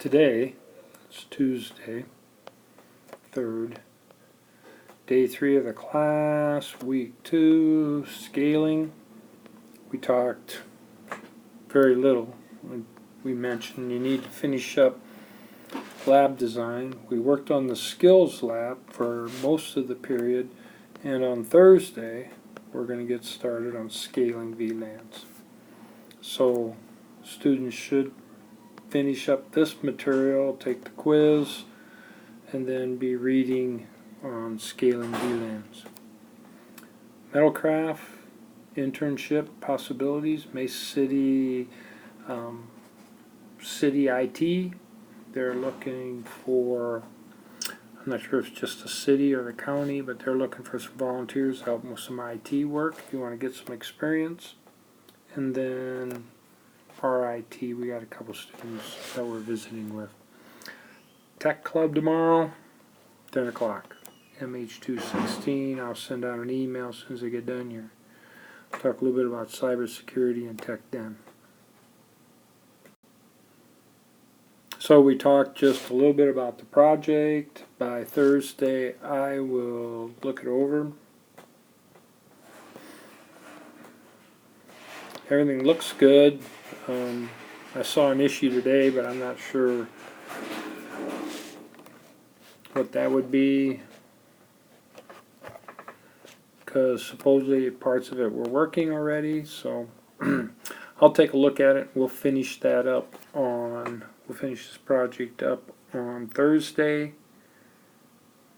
Today, it's Tuesday, 3rd, day 3 of the class, week 2, scaling. We talked very little. We mentioned you need to finish up lab design. We worked on the skills lab for most of the period, and on Thursday we're going to get started on scaling VLANs. So students should finish up this material, take the quiz, and then be reading on scaling VLANs. Metalcraft internship possibilities. Mesa City City IT. They're looking for, I'm not sure if it's just the city or the county, but they're looking for some volunteers to help them with some IT work if you want to get some experience. And then RIT, we got a couple students that we're visiting with. Tech Club tomorrow, 10 o'clock. MH216. I'll send out an email as soon as I get done here. Talk a little bit about cybersecurity and tech den. So we talked just a little bit about the project. By Thursday I will look it over. Everything looks good. I saw an issue today, but I'm not sure what that would be, because supposedly parts of it were working already. So I'll take a look at it. We'll finish that up on, we'll finish this project up on Thursday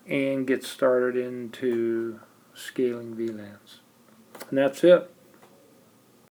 and get started into scaling VLANs. And that's it.